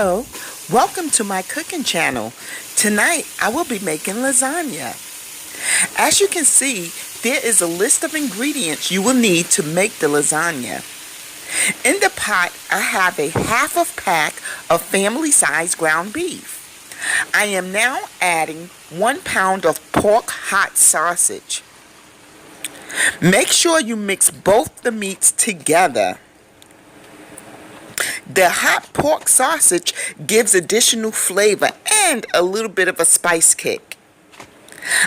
Hello, welcome to my cooking channel. Tonight I will be making lasagna. As you can see, there is a list of ingredients you will need to make the lasagna. In the pot, I have a half a pack of family-sized ground beef. I am now adding 1 pound of pork hot sausage. Make sure you mix both the meats together. The hot pork sausage gives additional flavor and a little bit of a spice kick.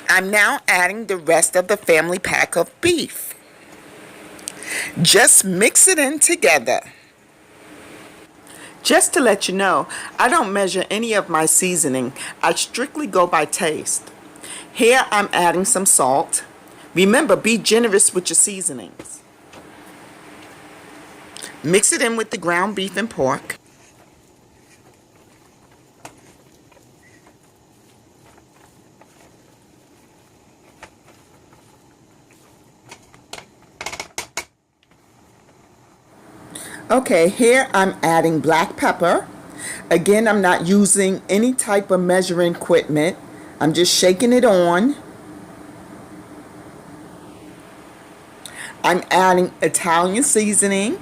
I'm now adding the rest of the family pack of beef. Just mix it in together. Just to let you know, I don't measure any of my seasoning. I strictly go by taste. Here I'm adding some salt. Remember, be generous with your seasonings. Mix it in with the ground beef and pork. Okay, here I'm adding black pepper. Again, I'm not using any type of measuring equipment. I'm just shaking it on. I'm adding Italian seasoning.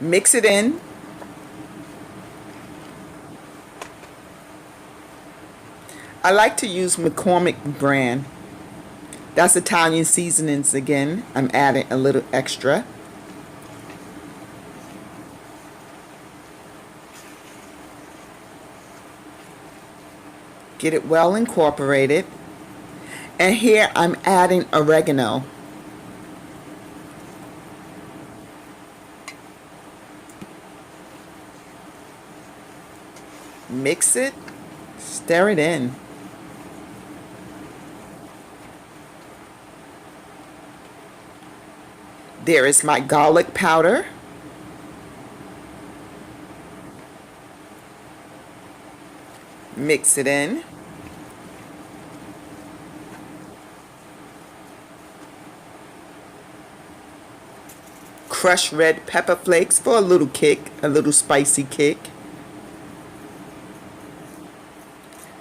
Mix it in. I like to use McCormick brand. That's Italian seasonings again. I'm adding a little extra. Get it well incorporated. And here I'm adding oregano. Mix it, stir it in. There is my garlic powder. Mix it in. Crushed red pepper flakes for a little kick, a little spicy kick.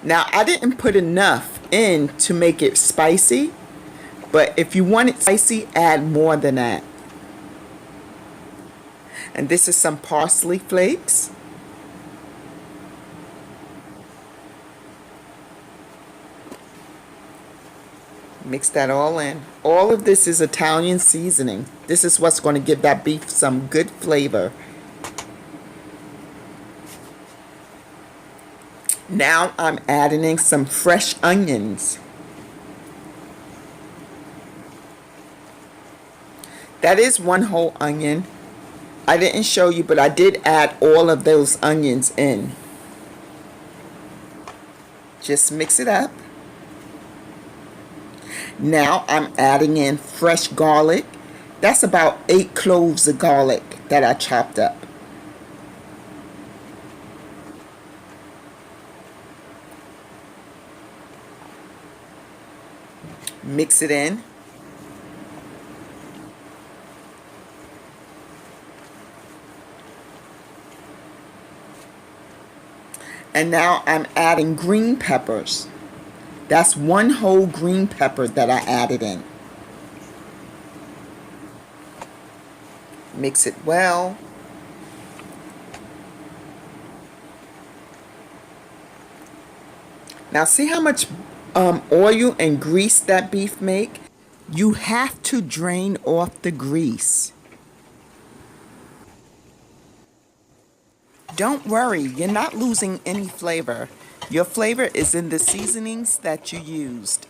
Now, I didn't put enough in to make it spicy, but if you want it spicy, add more than that. And this is some parsley flakes. Mix that all in. All of this is Italian seasoning. This is what's going to give that beef some good flavor. Now I'm adding in some fresh onions. That is one whole onion. I didn't show you, but I did add all of those onions in. Just mix it up. Now I'm adding in fresh garlic. That's about 8 cloves of garlic that I chopped up. Mix it in. And now I'm adding green peppers. That's 1 whole green pepper that I added in. Mix it well. Now see how much oil and grease that beef make? You have to drain off the grease. Don't worry, you're not losing any flavor. Your flavor is in the seasonings that you used.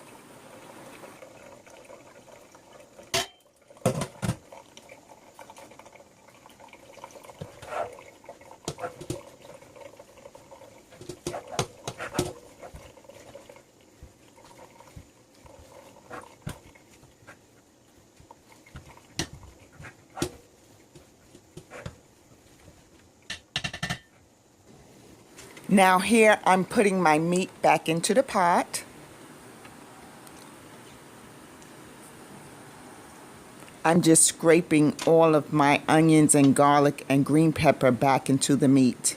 Now here I'm putting my meat back into the pot. I'm just scraping all of my onions and garlic and green pepper back into the meat.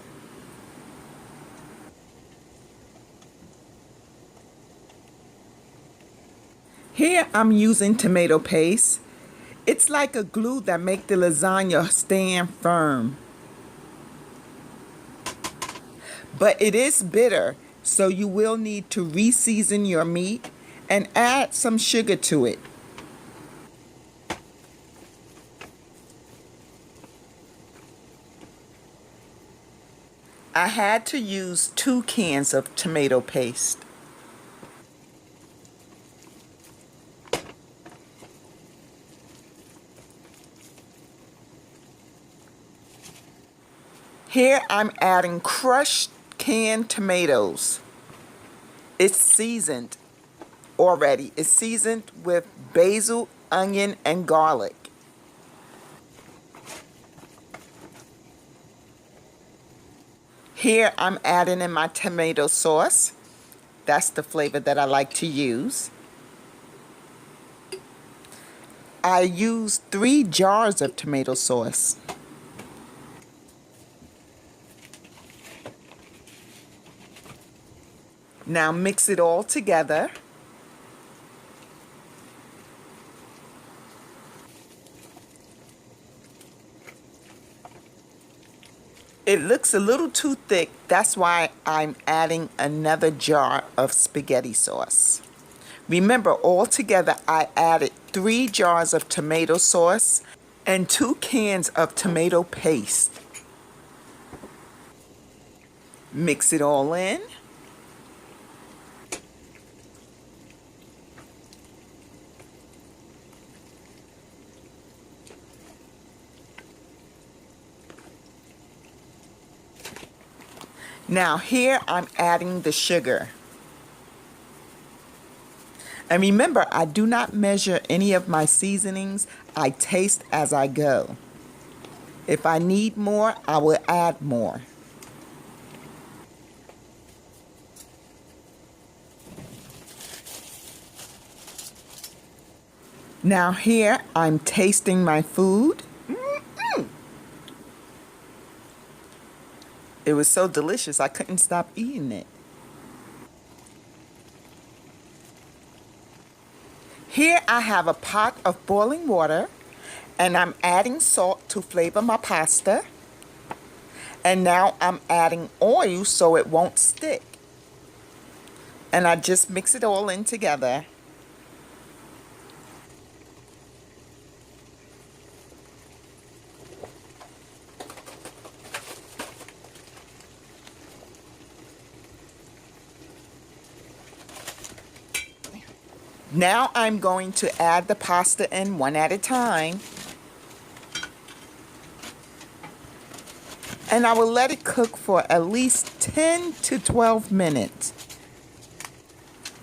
Here I'm using tomato paste. It's like a glue that makes the lasagna stand firm. But it is bitter, so you will need to re-season your meat and add some sugar to it. I had to use 2 cans of tomato paste. Here I'm adding crushed canned tomatoes. It's seasoned already. It's seasoned with basil, onion, and garlic. Here I'm adding in my tomato sauce. That's the flavor that I like to use. I used 3 jars of tomato sauce. Now mix it all together. It looks a little too thick. That's why I'm adding another jar of spaghetti sauce. Remember, altogether I added 3 jars of tomato sauce and 2 cans of tomato paste. Mix it all in. Now here I'm adding the sugar. And remember, I do not measure any of my seasonings. I taste as I go. If I need more, I will add more. Now here I'm tasting my food. It was so delicious I couldn't stop eating it. Here I have a pot of boiling water and I'm adding salt to flavor my pasta. And now I'm adding oil so it won't stick. And I just mix it all in together. Now I'm going to add the pasta in one at a time. And I will let it cook for at least 10 to 12 minutes.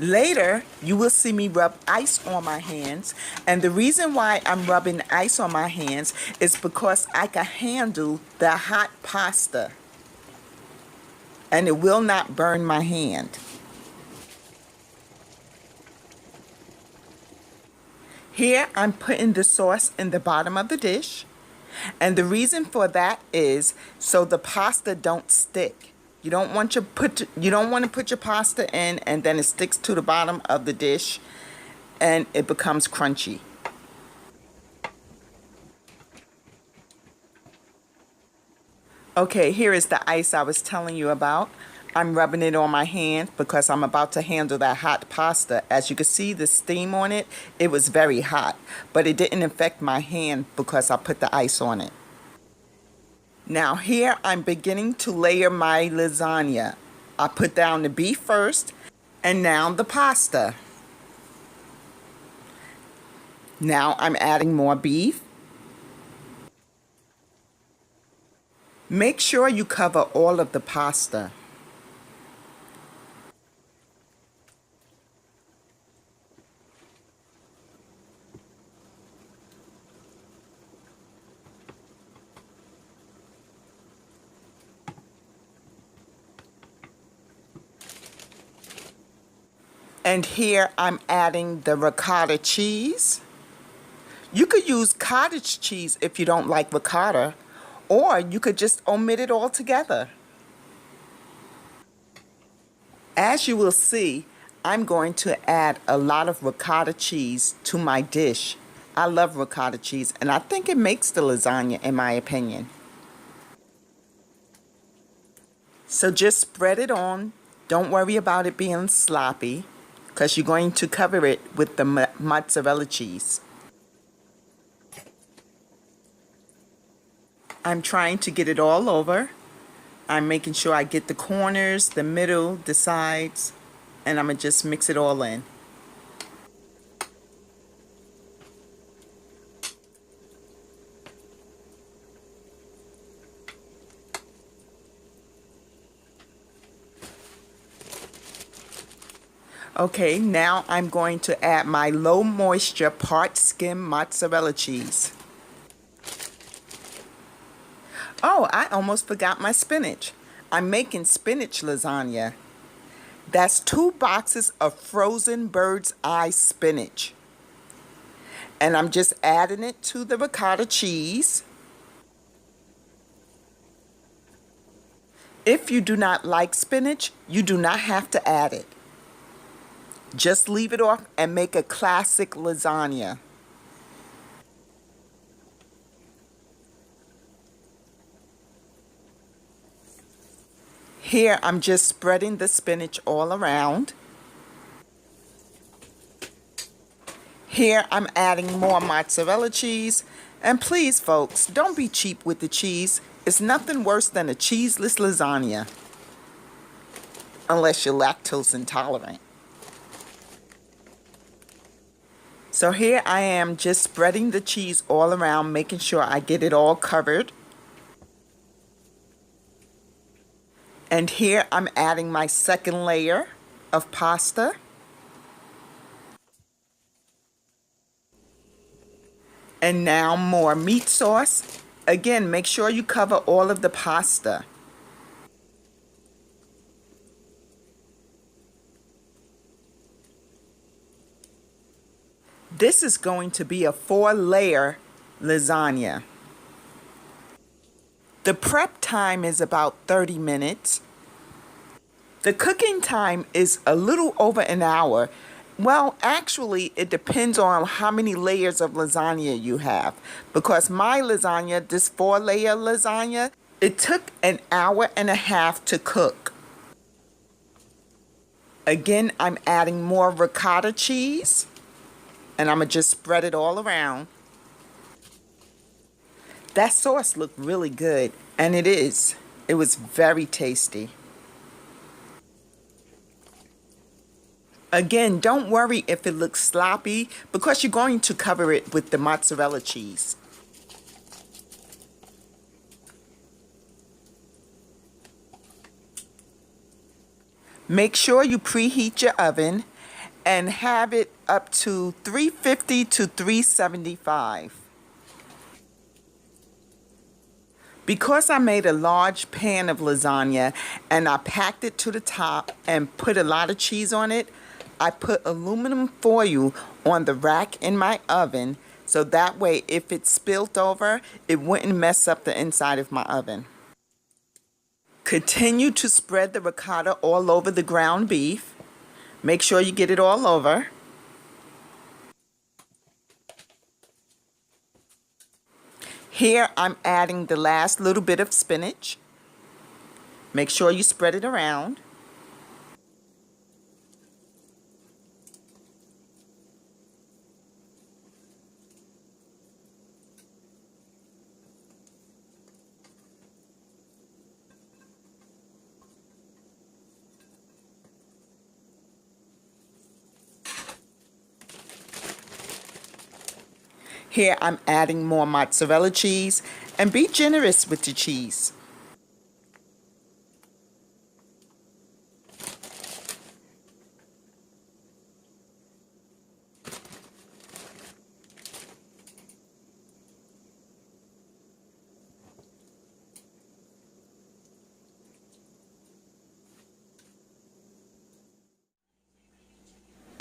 Later, you will see me rub ice on my hands. And the reason why I'm rubbing ice on my hands is because I can handle the hot pasta. And it will not burn my hand. Here I'm putting the sauce in the bottom of the dish. And the reason for that is so the pasta don't stick. You don't want to put your pasta in and then it sticks to the bottom of the dish and it becomes crunchy. Okay, here is the ice I was telling you about. I'm rubbing it on my hand because I'm about to handle that hot pasta. As you can see, the steam on it, it was very hot, but it didn't affect my hand because I put the ice on it. Now here I'm beginning to layer my lasagna. I put down the beef first and now the pasta. Now I'm adding more beef. Make sure you cover all of the pasta. And here I'm adding the ricotta cheese. You could use cottage cheese if you don't like ricotta, or you could just omit it altogether. As you will see, I'm going to add a lot of ricotta cheese to my dish. I love ricotta cheese, and I think it makes the lasagna, in my opinion. So just spread it on. Don't worry about it being sloppy, because you're going to cover it with the mozzarella cheese. I'm trying to get it all over. I'm making sure I get the corners, the middle, the sides, and I'm going to just mix it all in. Okay, now I'm going to add my low moisture part skim mozzarella cheese. Oh, I almost forgot my spinach. I'm making spinach lasagna. That's 2 boxes of frozen bird's eye spinach. And I'm just adding it to the ricotta cheese. If you do not like spinach, you do not have to add it. Just leave it off and make a classic lasagna. Here I'm just spreading the spinach all around. Here I'm adding more mozzarella cheese. And please folks, don't be cheap with the cheese. It's nothing worse than a cheeseless lasagna. Unless you're lactose intolerant. So here I am just spreading the cheese all around, making sure I get it all covered. And here I'm adding my second layer of pasta. And now more meat sauce. Again, make sure you cover all of the pasta. This is going to be a 4-layer lasagna. The prep time is about 30 minutes. The cooking time is a little over an hour. Well, actually, it depends on how many layers of lasagna you have. Because my lasagna, this 4-layer lasagna, it took an hour and a half to cook. Again, I'm adding more ricotta cheese. And I'm going to just spread it all around. That sauce looked really good, and it is. It was very tasty. Again, don't worry if it looks sloppy because you're going to cover it with the mozzarella cheese. Make sure you preheat your oven and have it up to 350 to 375. Because I made a large pan of lasagna and I packed it to the top and put a lot of cheese on it, I put aluminum foil on the rack in my oven so that way if it spilt over, it wouldn't mess up the inside of my oven. Continue to spread the ricotta all over the ground beef. Make sure you get it all over. Here I'm adding the last little bit of spinach. Make sure you spread it around. Here I'm adding more mozzarella cheese, and be generous with your cheese.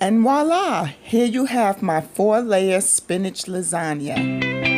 And voila, here you have my 4-layer spinach lasagna.